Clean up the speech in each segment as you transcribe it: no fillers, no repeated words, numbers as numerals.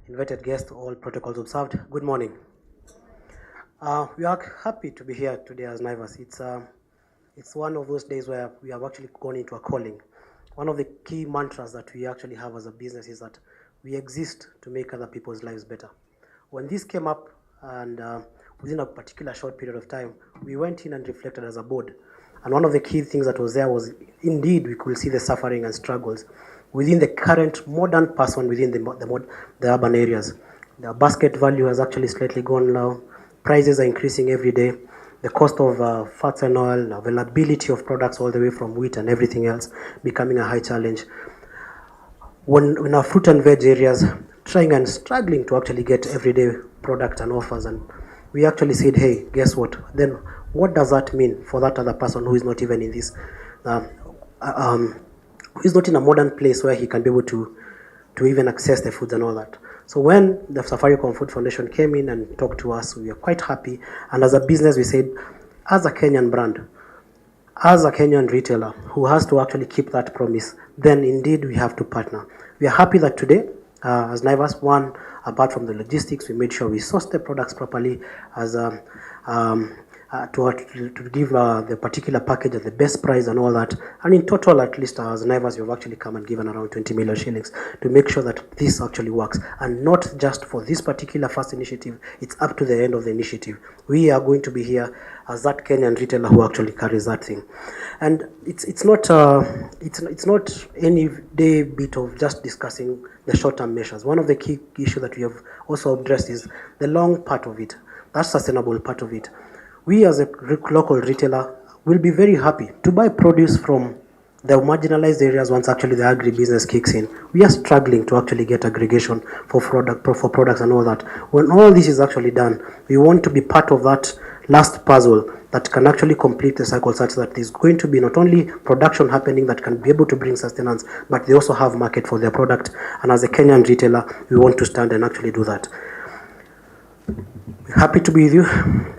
invited guests, all protocols observed. Good morning. We are happy to be here today as Naivas. It's one of those days where we have actually gone into a calling. One of the key mantras that we actually have as a business is that we exist to make other people's lives better. When this came up, and within a particular short period of time, we went in and reflected as a board. And one of the key things that was there was, indeed, we could see the suffering and struggles within the current modern person within the urban areas. The basket value has actually slightly gone low. Prices are increasing every day. The cost of fats and oil, availability of products all the way from wheat and everything else becoming a high challenge. When in our fruit and veg areas, trying and struggling to actually get everyday product and offers, and we actually said, hey, guess what? Then what does that mean for that other person who is not even in this, who is not in a modern place where he can be able to even access the foods and all that? So when the Safaricom Food Foundation came in and talked to us, we were quite happy. And as a business, we said, as a Kenyan brand, as a Kenyan retailer who has to actually keep that promise, then indeed we have to partner. We are happy that today, as Naivas, one, apart from the logistics, we made sure we sourced the products properly as to give the particular package at the best price and all that. And in total, at least as Naivas, you've actually come and given around 20 million shillings to make sure that this actually works. And not just for this particular first initiative, it's up to the end of the initiative. We are going to be here as that Kenyan retailer who actually carries that thing. And it's not any day bit of just discussing the short-term measures. One of the key issues that we have also addressed is the long part of it, that sustainable part of it. We as a local retailer will be very happy to buy produce from the marginalized areas once actually the agribusiness kicks in. We are struggling to actually get aggregation for products and all that. When all this is actually done, we want to be part of that last puzzle that can actually complete the cycle such that there's going to be not only production happening that can be able to bring sustenance, but they also have market for their product. And as a Kenyan retailer, we want to stand and actually do that. Happy to be with you.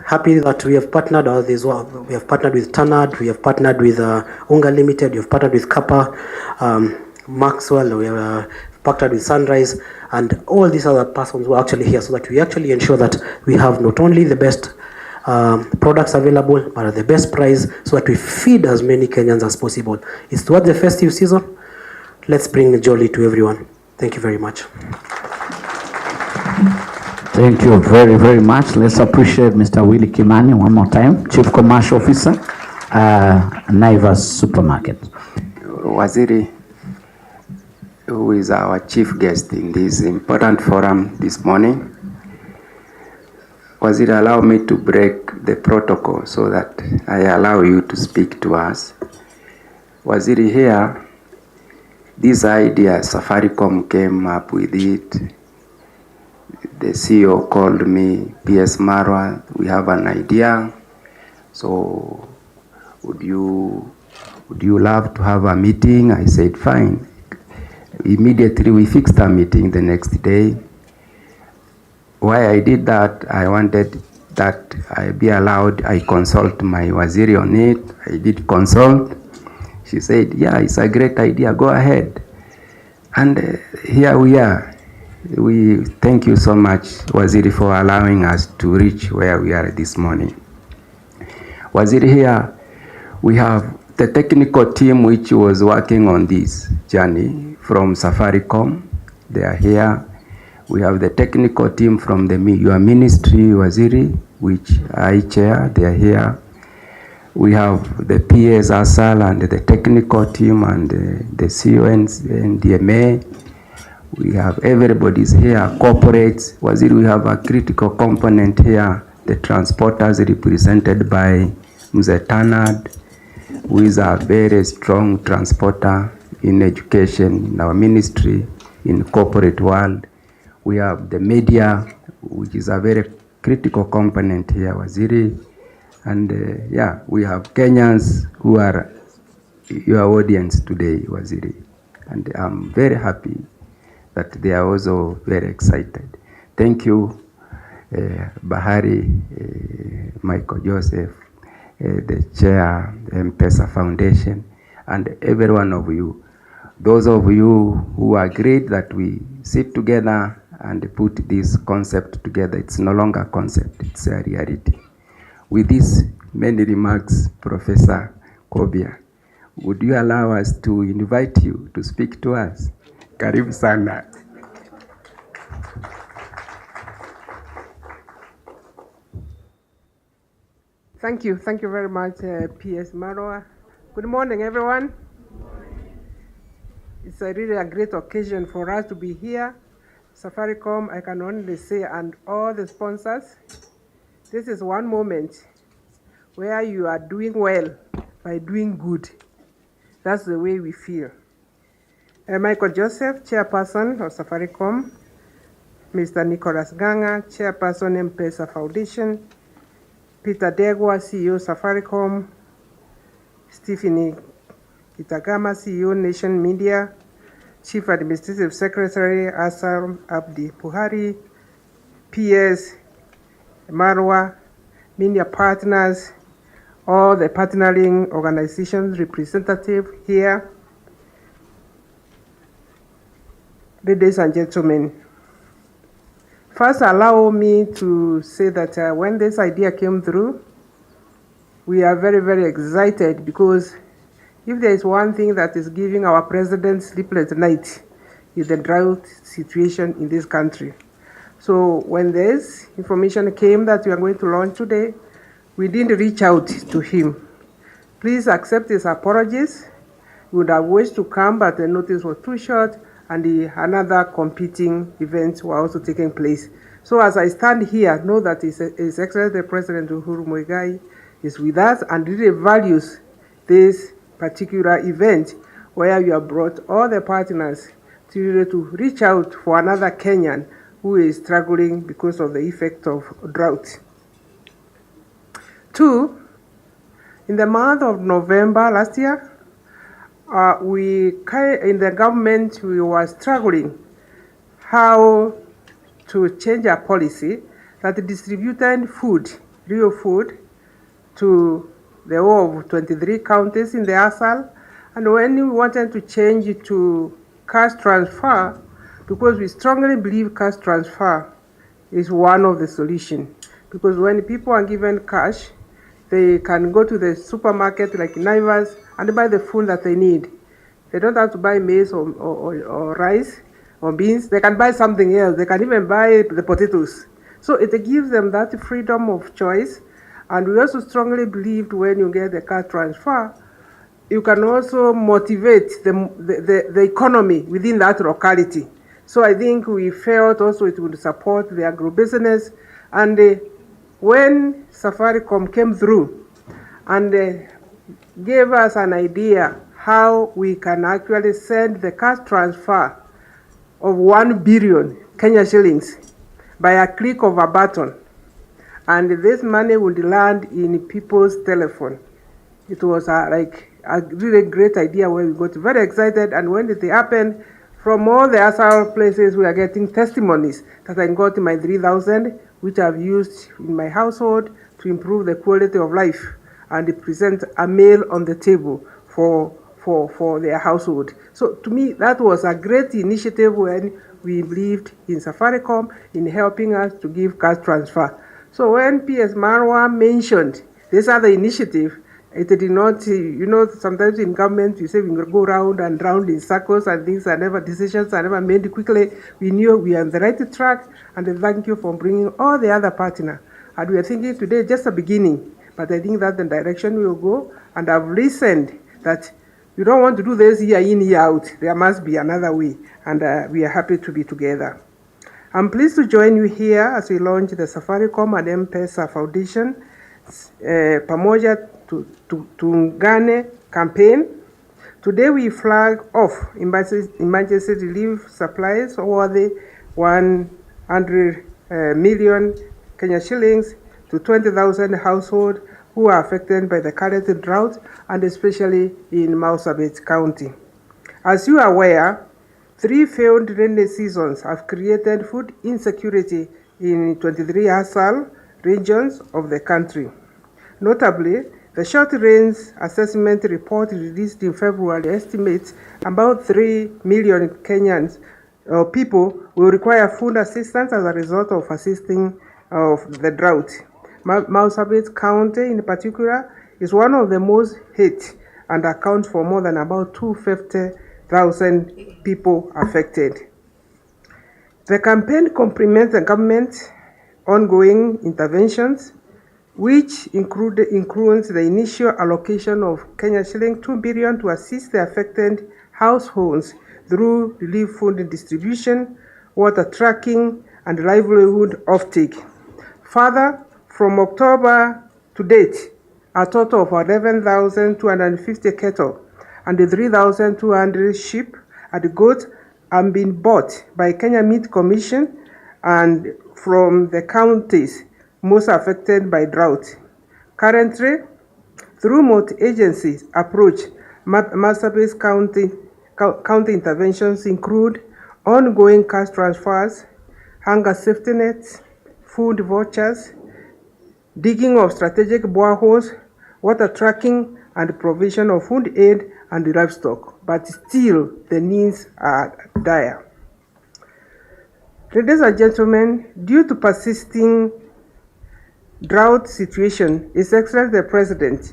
Happy that we have partnered. We have partnered with Tanad. We have partnered with Unga Limited. We have partnered with Kappa, Maxwell. We have partnered with Sunrise, and all these other persons who are actually here, so that we actually ensure that we have not only the best products available, but at the best price, so that we feed as many Kenyans as possible. It's towards the festive season. Let's bring joy to everyone. Thank you very much. Thank you very, very much. Let's appreciate Mr. Willie Kimani one more time, Chief Commercial Officer, Naivas Supermarket. Waziri, who is our chief guest in this important forum this morning. Waziri, allow me to break the protocol so that I allow you to speak to us. Waziri, here, this idea, Safaricom came up with it. The CEO called me, PS Marwa, we have an idea. So would you love to have a meeting? I said, fine. Immediately we fixed a meeting the next day. Why I did that, I wanted that I be allowed, I consult my Waziri on it. I did consult. She said, yeah, it's a great idea, go ahead. And here we are. We thank you so much, Waziri, for allowing us to reach where we are this morning. Waziri, here we have the technical team which was working on this journey from Safaricom. They are here. We have the technical team from your ministry, Waziri, which I chair. They are here. We have the PAs, ASAL, and the technical team, and the CONs and DMA. We have everybody's here, corporates. Waziri, we have a critical component here, the transporters represented by Mzee Tanad, who is a very strong transporter in education, in our ministry, in corporate world. We have the media, which is a very critical component here, Waziri. And yeah, we have Kenyans who are your audience today, Waziri. And I'm very happy that they are also very excited. Thank you, Bahari, Michael Joseph, the chair, M-Pesa Foundation, and every one of you. Those of you who agreed that we sit together and put this concept together. It's no longer a concept, it's a reality. With these many remarks, Professor Kobia, would you allow us to invite you to speak to us? Karibu sana. Thank you very much, PS Marwa. Good morning, everyone. It's really a great occasion for us to be here. Safaricom, I can only say, and all the sponsors, this is one moment where you are doing well by doing good. That's the way we feel. Michael Joseph, Chairperson of Safaricom, Mr. Nicholas Ganga, Chairperson M-Pesa Foundation, Peter Degwa, CEO Safaricom, Stephanie Kitagama, CEO Nation Media, Chief Administrative Secretary Asam Abdi Puhari, PS Marwa, media partners, all the partnering organizations representative here. Ladies and gentlemen, first allow me to say that when this idea came through, we are very, very excited, because if there is one thing that is giving our president sleepless night, is the drought situation in this country. So when this information came that we are going to launch today, we didn't reach out to him. Please accept his apologies. We would have wished to come, but the notice was too short, and another competing events were also taking place. So as I stand here, know that His Excellency President Uhuru Muigai is with us and really values this particular event, where you have brought all the partners to reach out for another Kenyan who is struggling because of the effect of drought. 2, in the month of November last year, in the government, we were struggling how to change our policy that distributed food, real food, to the whole of 23 counties in the ASAL. And when we wanted to change it to cash transfer, because we strongly believe cash transfer is one of the solutions. Because when people are given cash, they can go to the supermarket like Naivas and buy the food that they need. They don't have to buy maize or rice or beans. They can buy something else. They can even buy the potatoes. So it gives them that freedom of choice. And we also strongly believed when you get the cash transfer, you can also motivate the economy within that locality. So I think we felt also it would support the agribusiness. And when Safaricom came through and gave us an idea how we can actually send the cash transfer of 1 billion Kenya shillings by a click of a button, and this money would land in people's telephone. It was like a really great idea where we got very excited, and when it happened, from all the other places we are getting testimonies that I got my 3,000, which I've used in my household to improve the quality of life and present a meal on the table for their household. So to me, that was a great initiative when we believed in Safaricom in helping us to give cash transfer. So when PS Marwa mentioned this other initiative, it did not, sometimes in government you say we go round and round in circles and decisions are never made quickly. We knew we are on the right track, and thank you for bringing all the other partners. And we are thinking today just a beginning, but I think that's the direction we will go. And I've listened that you don't want to do this year in, year out. There must be another way, and we are happy to be together. I'm pleased to join you here as we launch the Safaricom and M-Pesa Foundation Pamoja Tuungane campaign. Today we flag off emergency relief supplies worth 100 million Kenya shillings to 20,000 households who are affected by the current drought, and especially in Marsabit County. As you are aware, 3 failed rainy seasons have created food insecurity in 23 ASAL regions of the country. Notably, the short range assessment report released in February estimates about 3 million Kenyans people will require food assistance as a result of assisting of the drought. Marsabit County in particular is one of the most hit and accounts for more than about 250,000 people affected. The campaign complements the government's ongoing interventions, which includes the initial allocation of Kenya shilling 2 billion to assist the affected households through relief food distribution, water tracking, and livelihood offtake. Further, from October to date, a total of 11,250 cattle and 3,200 sheep and goats have been bought by Kenya Meat Commission and from the counties most affected by drought. Currently, through multi-agencies approach, Marsabit County interventions include ongoing cash transfers, hunger safety nets, food vouchers, digging of strategic boreholes, water tracking, and provision of food aid and livestock. But still, the needs are dire. Ladies and gentlemen, due to persisting drought situation, His Excellency the President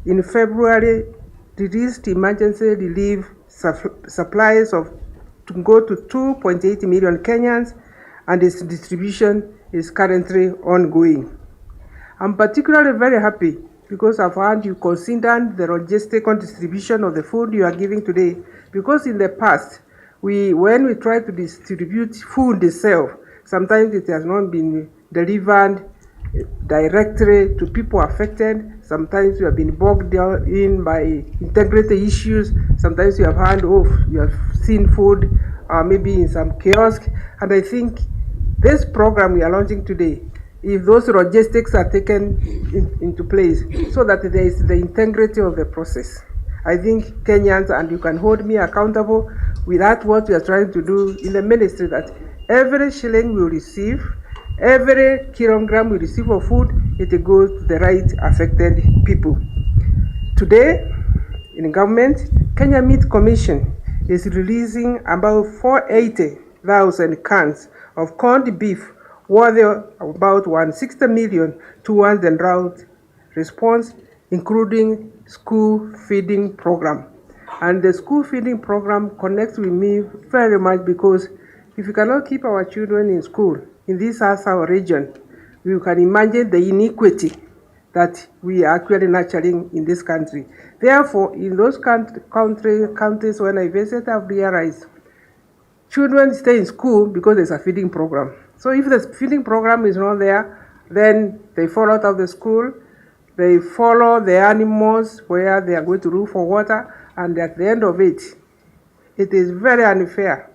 in February released emergency relief supplies to go to 2.8 million Kenyans, and its distribution is currently ongoing. I'm particularly very happy because I've heard you consider the logistical distribution of the food you are giving today, because in the past, when we try to distribute food itself, sometimes it has not been delivered directly to people affected. Sometimes you have been bogged down in by integrity issues. Sometimes you have heard of, you have seen food maybe in some kiosk. And I think this program we are launching today, if those logistics are taken into place so that there is the integrity of the process, I think Kenyans, and you can hold me accountable with that what we are trying to do in the ministry, that every shilling we receive, every kilogram we receive of food, it goes to the right affected people. Today, in government, Kenya Meat Commission is releasing about 480,000 cans of corned beef worth about 160 million towards the drought response, including school feeding program. And the school feeding program connects with me very much, because if we cannot keep our children in school in this our region, you can imagine the inequity that we are actually nurturing in this country. Therefore, in those countries when I visit, I've realized children stay in school because there's a feeding program. So if the feeding program is not there, then they fall out of the school, they follow the animals where they are going to look for water, and at the end of it, it is very unfair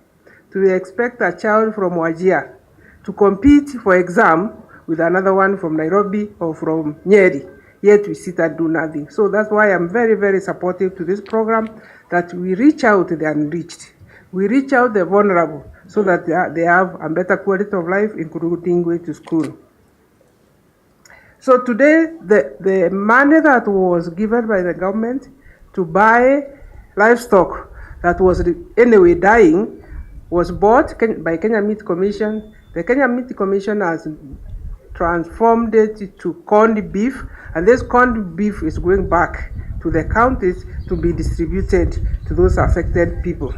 to expect a child from Wajir to compete for exam with another one from Nairobi or from Nyeri, yet we sit and do nothing. So that's why I'm very, very supportive to this program, that we reach out to the unreached. We reach out the vulnerable so that they have a better quality of life, including going to school. So today, the money that was given by the government to buy livestock that was anyway dying was bought by Kenya Meat Commission. The Kenya Meat Commission has transformed it to corned beef, and this corned beef is going back to the counties to be distributed to those affected people.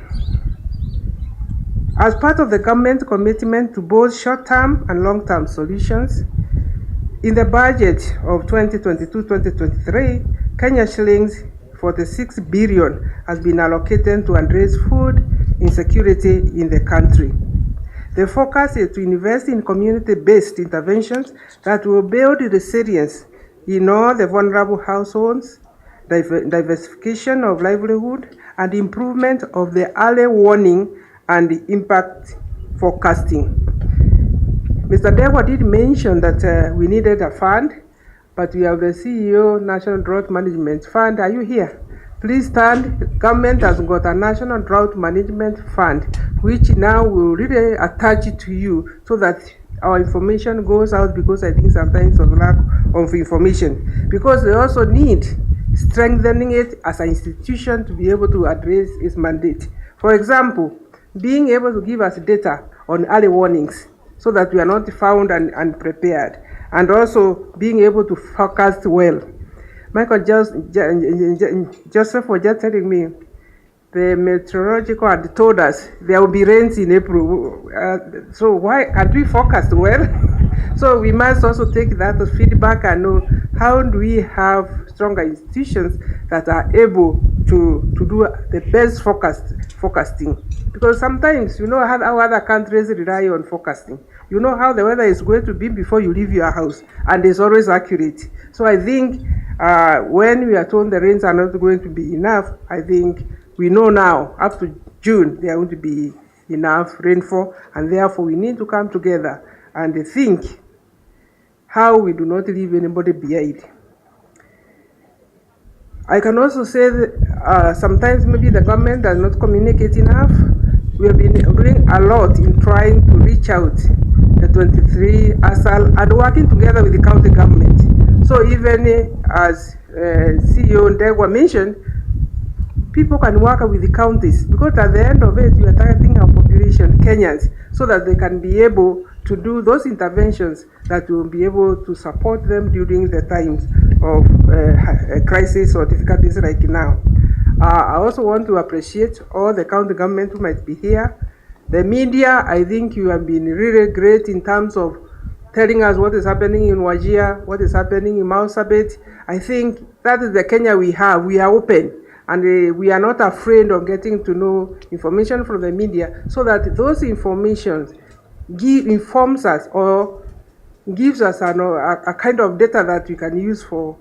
As part of the government's commitment to both short-term and long-term solutions, in the budget of 2022-2023, Kenya shillings 46 billion has been allocated to address food insecurity in the country. The focus is to invest in community-based interventions that will build resilience in all the vulnerable households, diversification of livelihood, and improvement of the early warning and impact forecasting. Mr. Dewa did mention that we needed a fund, but we have the CEO, National Drought Management Fund. Are you here? Please stand. The government has got a National Drought Management Fund, which now will really attach it to you so that our information goes out, because I think sometimes of lack of information. Because they also need strengthening it as an institution to be able to address its mandate. For example, being able to give us data on early warnings so that we are not found and unprepared, and also being able to forecast well. Michael Joseph was just telling me the meteorological had told us there will be rains in April. So why can't we forecast well? So we must also take that as feedback and know how do we have stronger institutions that are able to do the best forecasting. Because sometimes you know how other countries rely on forecasting. You know how the weather is going to be before you leave your house, and it's always accurate. So I think when we are told the rains are not going to be enough, I think we know now up to June there are going to be enough rainfall, and therefore we need to come together and think how we do not leave anybody behind. I can also say that sometimes maybe the government does not communicate enough. We have been doing a lot in trying to reach out the 23 ASAL and working together with the county government. So even as CEO Ndegwa mentioned, people can work with the counties, because at the end of it, we are targeting our population, Kenyans, so that they can be able to do those interventions that will be able to support them during the times of crisis or difficulties like now. I also want to appreciate all the county government who might be here. The media, I think you have been really great in terms of telling us what is happening in Wajir, what is happening in Marsabit. I think that is the Kenya we have. We are open. And we are not afraid of getting to know information from the media, so that those information informs us or gives us a kind of data that we can use for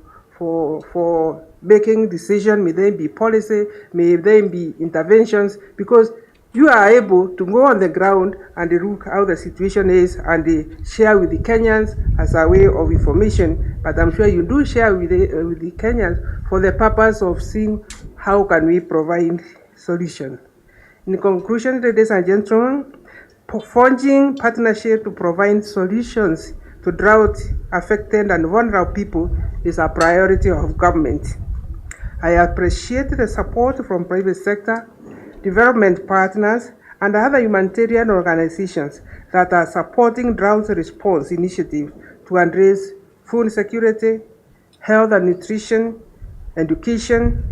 making decisions. May they be policy, may they be interventions, because you are able to go on the ground and look how the situation is and share with the Kenyans as a way of information. But I'm sure you do share with the Kenyans for the purpose of seeing how can we provide solution. In conclusion, ladies and gentlemen, forging partnership to provide solutions to drought-affected and vulnerable people is a priority of government. I appreciate the support from private sector, development partners, and other humanitarian organizations that are supporting drought response initiatives to address food security, health and nutrition, education,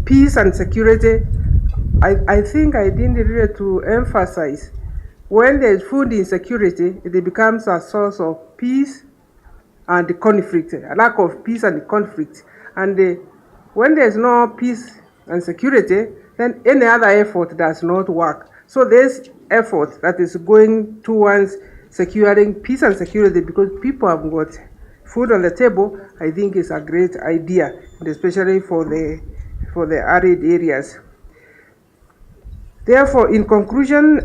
peace and security. I think I didn't really to emphasize, when there is food insecurity, it becomes a source of peace and conflict, a lack of peace and conflict. And when there is no peace and security, then any other effort does not work. So this effort that is going towards securing peace and security, because people have got food on the table, I think is a great idea, and especially for the arid areas. Therefore, in conclusion,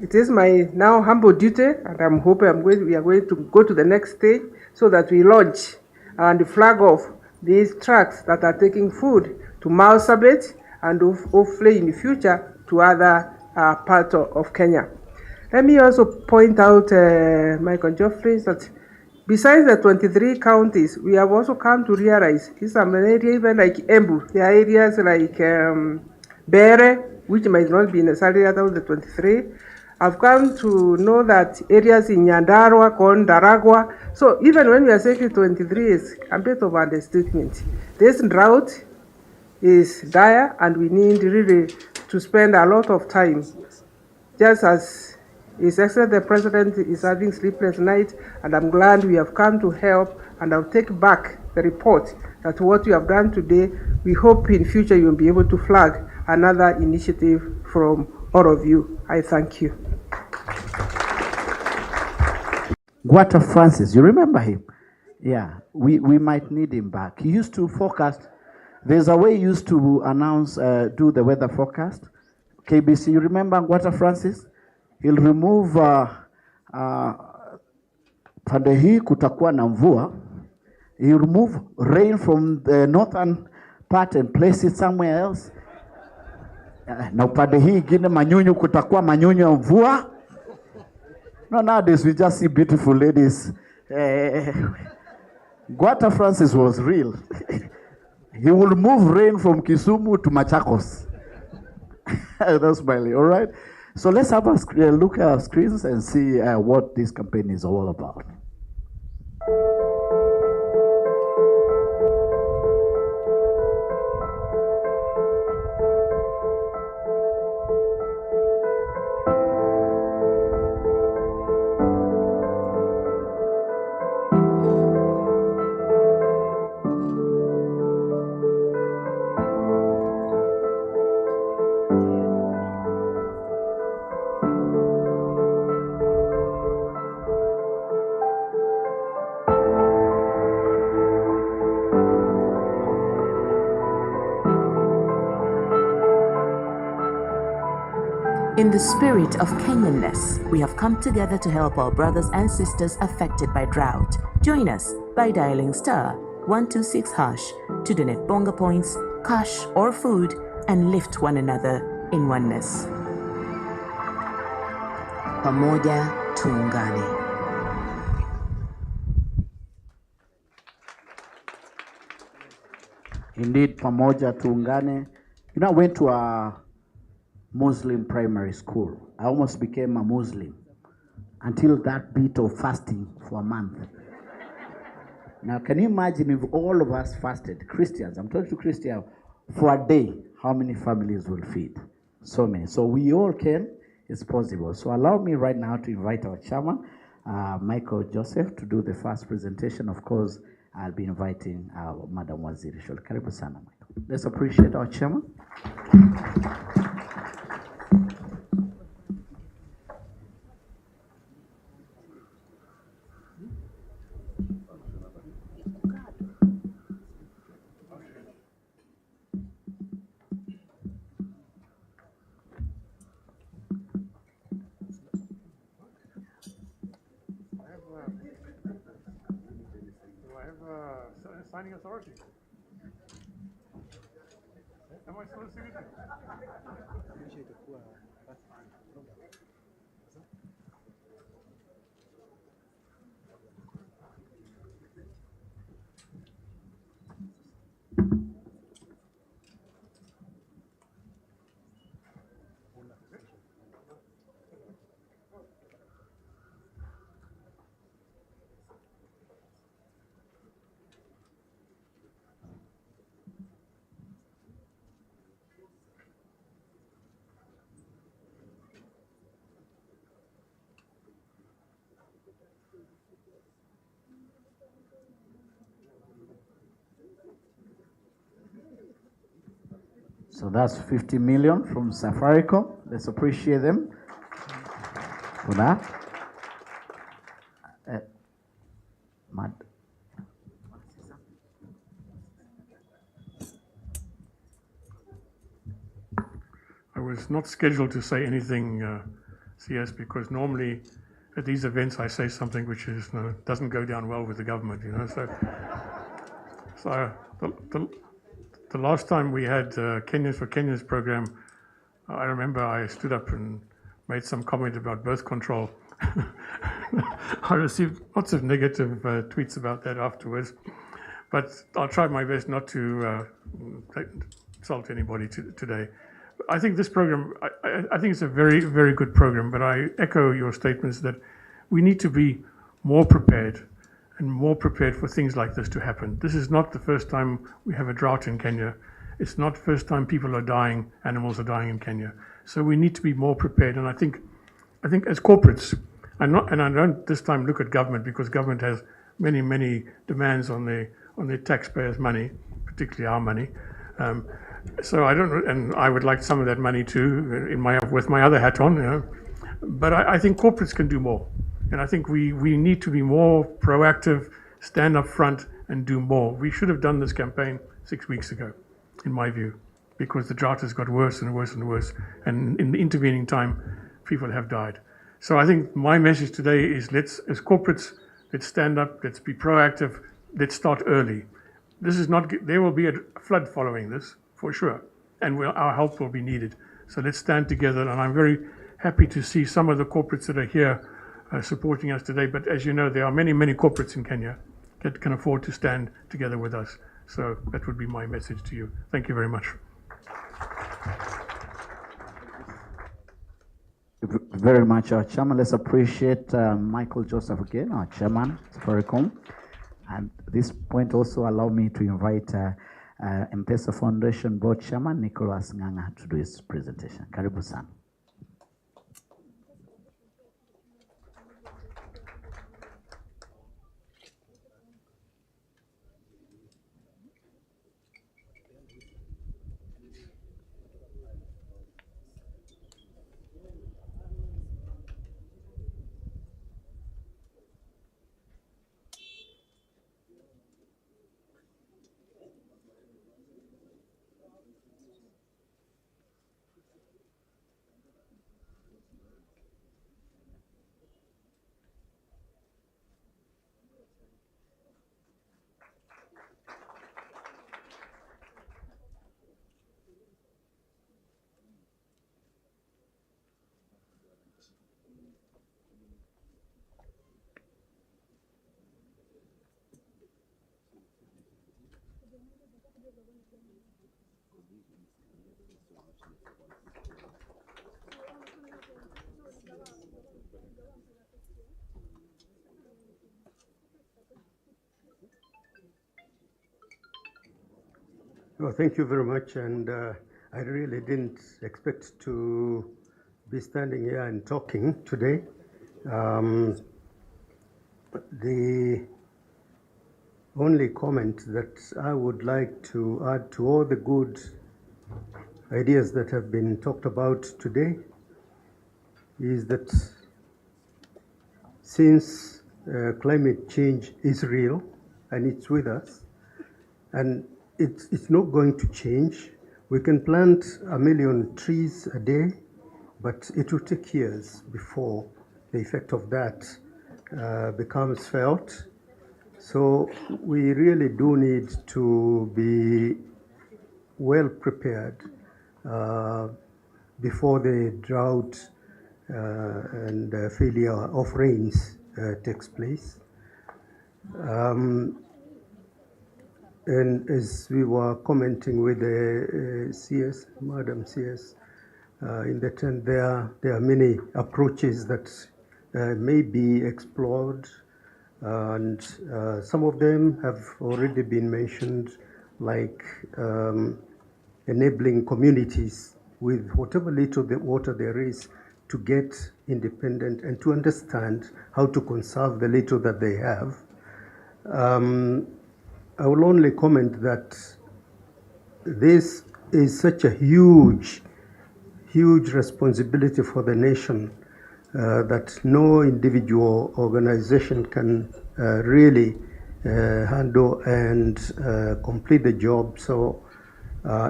it is my now humble duty, and I'm hoping we are going to go to the next stage, so that we launch and flag off these trucks that are taking food to Marsabit and hopefully in the future to other parts of Kenya. Let me also point out, Michael Geoffrey, that besides the 23 counties, we have also come to realize these are area even like Embu. There are areas like Bere, which might not be necessarily out of the 23. I've come to know that areas in Nyandarua, Daragwa. So even when we are saying 23 is a bit of understatement. This drought is dire, and we need really to spend a lot of time, just as His Excellency the President is having sleepless nights, and I'm glad we have come to help, and I'll take back the report that what we have done today, we hope in future you'll be able to flag another initiative from all of you. I thank you. Guata Francis, you remember him? Yeah, we might need him back. He used to forecast. There's a way he used to announce, do the weather forecast. KBC, you remember Guata Francis? He'll remove pande hii kutakuwa na mvua. He'll remove rain from the northern part and place it somewhere else. Na upande hii ingine manyunyu kutakuwa manyunyu ya mvua. No, nowadays we just see beautiful ladies. Guata Francis was real. He will move rain from Kisumu to Machakos. That's smiling, all right? So let's have a look at our screens and see what this campaign is all about. In the spirit of Kenyanness, we have come together to help our brothers and sisters affected by drought. Join us by dialing *126# to donate bonga points, cash or food, and lift one another in oneness. Pamoja Tuungane. Indeed, Pamoja Tuungane. You know, I went to a Muslim primary school. I almost became a Muslim until that bit of fasting for a month. Now, can you imagine if all of us fasted, Christians, I'm talking to Christians, for a day, how many families will feed? So many. So we all can, it's possible. So allow me right now to invite our chairman, Michael Joseph, to do the first presentation. Of course, I'll be inviting Madam Waziri shortly. Karibu sana, Michael. Let's appreciate our chairman. Signing authority. Am I supposed to do that? So that's 50 million from Safaricom. Let's appreciate them for that. I was not scheduled to say anything, CS, because normally at these events I say something which is doesn't go down well with the government, you know. So the last time we had Kenyans for Kenyans program, I remember I stood up and made some comment about birth control. I received lots of negative tweets about that afterwards, but I'll try my best not to insult anybody today. I think this program, I think it's a very, very good program, but I echo your statements that we need to be more prepared and more prepared for things like this to happen. This is not the first time we have a drought in Kenya. It's not the first time people are dying, animals are dying in Kenya. So we need to be more prepared. And I think as corporates, I don't this time look at government, because government has many, many demands on the taxpayers' money, particularly our money. So I don't, and I would like some of that money too, with my other hat on, you know. But I think corporates can do more. And I think we need to be more proactive, stand up front and do more. We should have done this campaign 6 weeks ago, in my view, because the drought has got worse and worse and worse. And in the intervening time, people have died. So I think my message today is as corporates, let's stand up, let's be proactive, let's start early. There will be a flood following this, for sure. And our help will be needed. So let's stand together. And I'm very happy to see some of the corporates that are here supporting us today. But as you know, there are many, many corporates in Kenya that can afford to stand together with us. So that would be my message to you. Thank you very much. very much, our chairman. Let's appreciate Michael Joseph again, our chairman, Safaricom. And at this point also allow me to invite M-Pesa Foundation Board Chairman Nicholas Nganga to do his presentation. Karibu sana. Well, thank you very much, and I really didn't expect to be standing here and talking today. The only comment that I would like to add to all the good ideas that have been talked about today is that since climate change is real and it's with us, and it's not going to change. We can plant 1 million trees a day, but it will take years before the effect of that becomes felt. So we really do need to be well prepared before the drought and failure of rains takes place. And as we were commenting with the CS, Madam CS, in the tent, there are many approaches that may be explored, and some of them have already been mentioned, like enabling communities with whatever little water there is to get independent and to understand how to conserve the little that they have. I will only comment that this is such a huge responsibility for the nation that no individual organization can really handle and complete the job. So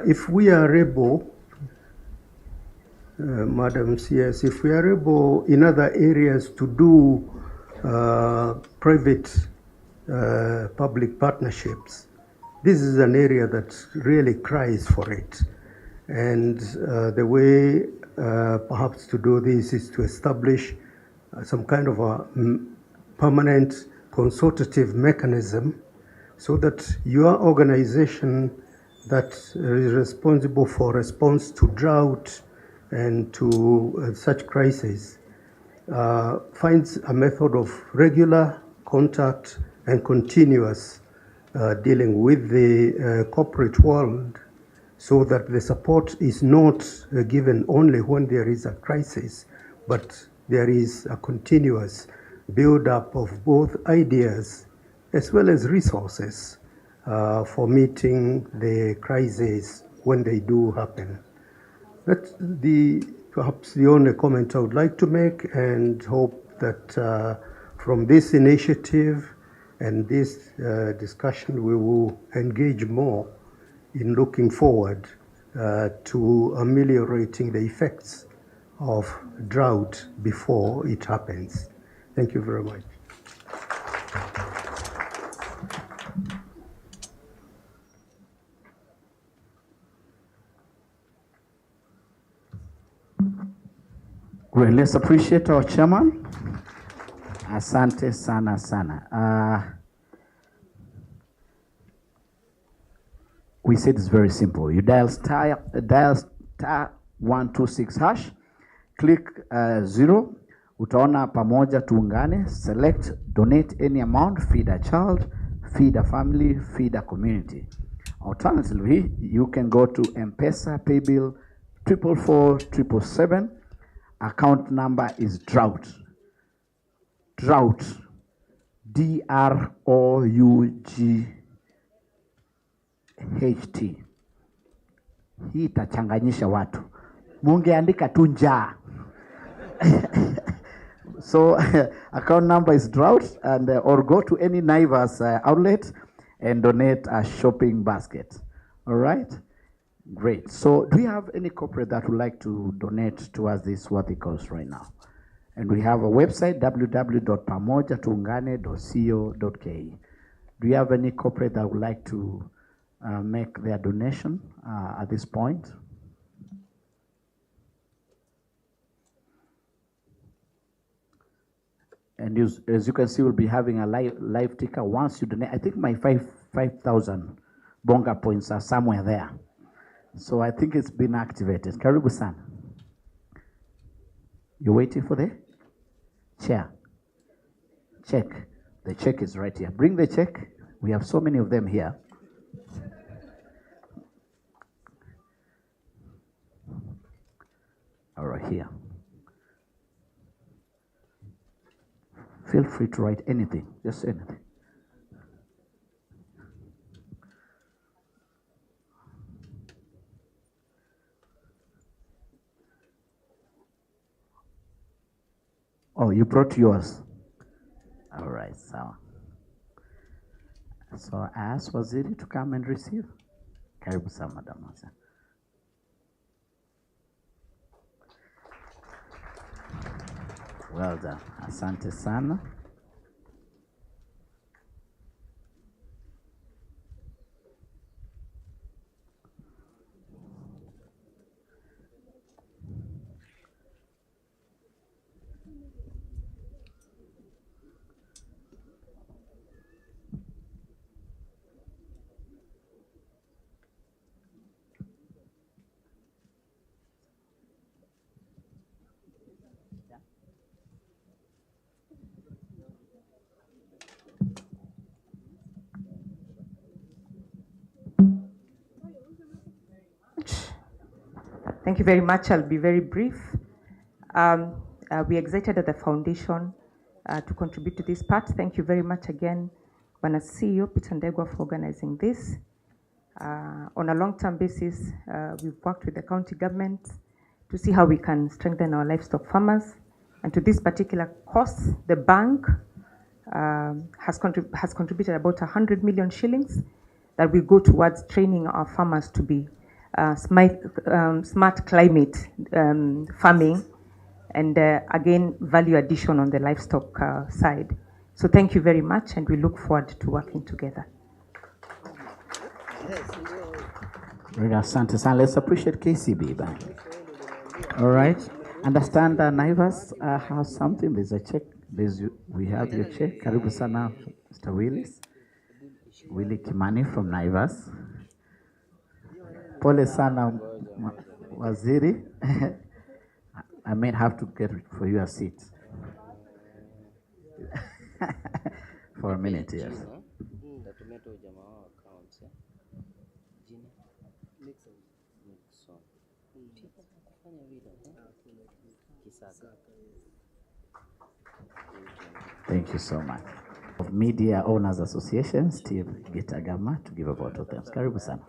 if we are able, Madam CS, if we are able in other areas to do private public partnerships, this is an area that really cries for it. And the way perhaps to do this is to establish some kind of a permanent consultative mechanism so that your organization that is responsible for response to drought and to such crises finds a method of regular contact and continuous dealing with the corporate world, so that the support is not given only when there is a crisis, but there is a continuous build-up of both ideas as well as resources for meeting the crises when they do happen. That's perhaps the only comment I would like to make, and hope that from this initiative and this discussion we will engage more in looking forward to ameliorating the effects of drought before it happens. Thank you very much. Great. Let's appreciate our chairman. Asante sana sana. We said it's very simple. You dial star 126 hash, click 0, utaona Pamoja Tuungane, select donate any amount, feed a child, feed a family, feed a community. Alternatively, you can go to M-Pesa paybill 44477. Account number is drought. Drought. DROUGHT. Hii itachanganyisha watu. Mungeandika tu njaa. So account number is drought, and or go to any Naivas outlet and donate a shopping basket. All right? Great. So do you have any corporate that would like to donate towards this worthy cause right now? And we have a website, www.pamojatuungane.co.ke. Do you have any corporate that would like to make their donation at this point? And as you can see, we'll be having a live ticker once you donate. I think my 5,000 bonga points are somewhere there. So I think it's been activated. Karibu sana. You're waiting for the chair. Check. The check is right here. Bring the check. We have so many of them here. All right, here. Feel free to write anything, just anything. Oh, you brought yours. All right, so I asked Waziri to come and receive. Karibu sana, Madam. Well done. Asante sana. Thank you very much. I'll be very brief. We're excited at the foundation to contribute to this part. Thank you very much again, Bwana CEO Peter Ndegwa, for organizing this. On a long-term basis, we've worked with the county government to see how we can strengthen our livestock farmers. And to this particular cause, the bank has contributed about 100 million shillings that will go towards training our farmers to be smart climate farming, and again, value addition on the livestock side. So thank you very much, and we look forward to working together. Asante sana. Let's appreciate KCB. All right. Understand that Naivas has something. There's a check. We have your check. Karibu sana, Mr. Willie Kimani from Naivas. Pole sana, Waziri. I may have to get for you a seat. For a minute, yes. Thank you so much. Of Media Owners Association, Steve Gitagama, to give a vote of thanks. Karibu sana.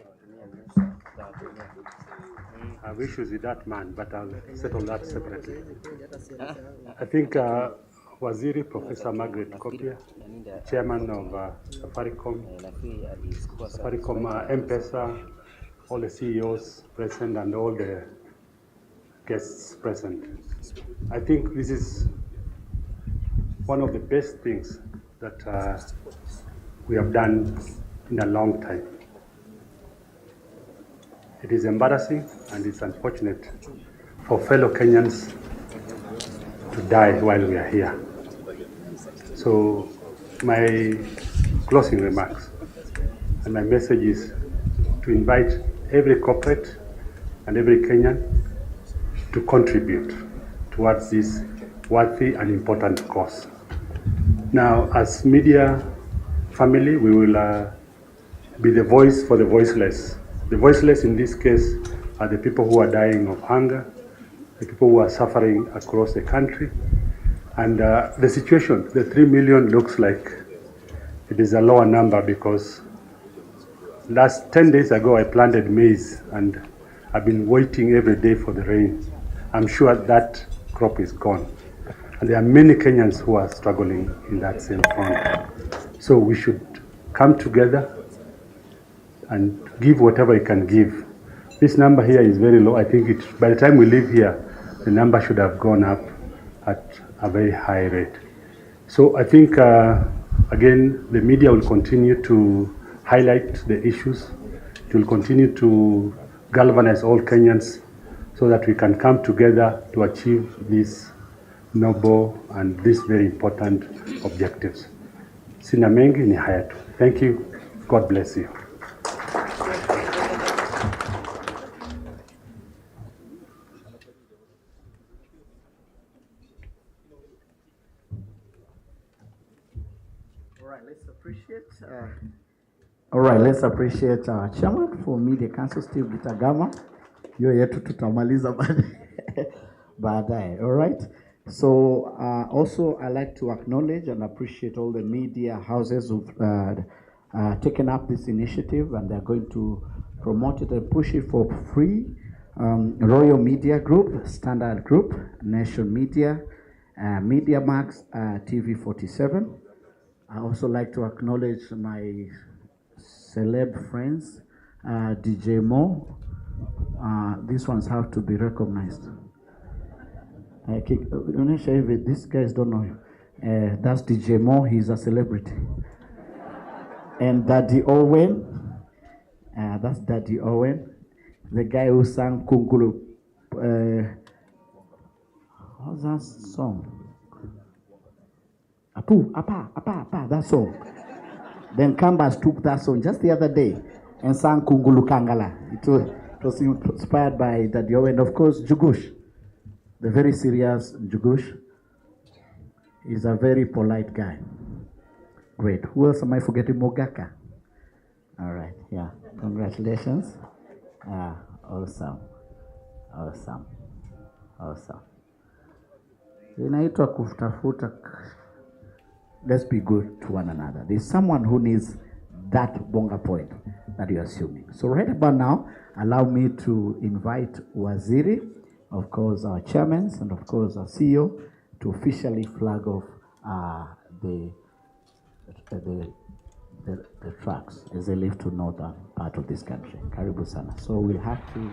I have issues with that man, but I'll settle that separately. I think Waziri, Professor Margaret Kopia, Chairman of Safaricom, M-Pesa, all the CEOs present and all the guests present. I think this is one of the best things that we have done in a long time. It is embarrassing and it's unfortunate for fellow Kenyans to die while we are here. So my closing remarks and my message is to invite every corporate and every Kenyan to contribute towards this worthy and important cause. Now, as media family, we will be the voice for the voiceless. The voiceless in this case are the people who are dying of hunger, the people who are suffering across the country. And the situation, the 3 million looks like it is a lower number because last 10 days ago I planted maize and I've been waiting every day for the rain. I'm sure that crop is gone. And there are many Kenyans who are struggling in that same front. So we should come together and give whatever we can give. This number here is very low. I think by the time we leave here, the number should have gone up at a very high rate. So I think, again, the media will continue to highlight the issues. It will continue to galvanize all Kenyans so that we can come together to achieve these noble and these very important objectives. Sina mengi ni haya tu. Thank you. God bless you. All right, let's appreciate our chairman for Media Council, Steve Gitagama. Hiyo yetu tutamaliza baadaye. All right. So also I like to acknowledge and appreciate all the media houses who've taken up this initiative, and they're going to promote it and push it for free. Royal Media Group, Standard Group, Nation Media, Media Max, TV47. I also like to acknowledge my celeb friends, DJ Mo. These ones have to be recognized. These guys don't know him. That's DJ Mo, he's a celebrity. And Daddy Owen, that's Daddy Owen, the guy who sang Kungulu. What's that song? Apu, apa, that song. Then Kambas took that song just the other day and sang Kungulu Kangala. It was inspired by Daddy Owen. Of course, Jugush, the very serious Jugush, is a very polite guy. Great. Who else am I forgetting? Mogaka. All right, yeah. Congratulations. Awesome. Inaitwa kutafuta. Let's be good to one another. There's someone who needs that bonga point that you're assuming. So right about now, allow me to invite Waziri, of course our chairman, and of course our CEO, to officially flag off the tracks as they leave to northern part of this country. Karibu sana. So we'll have to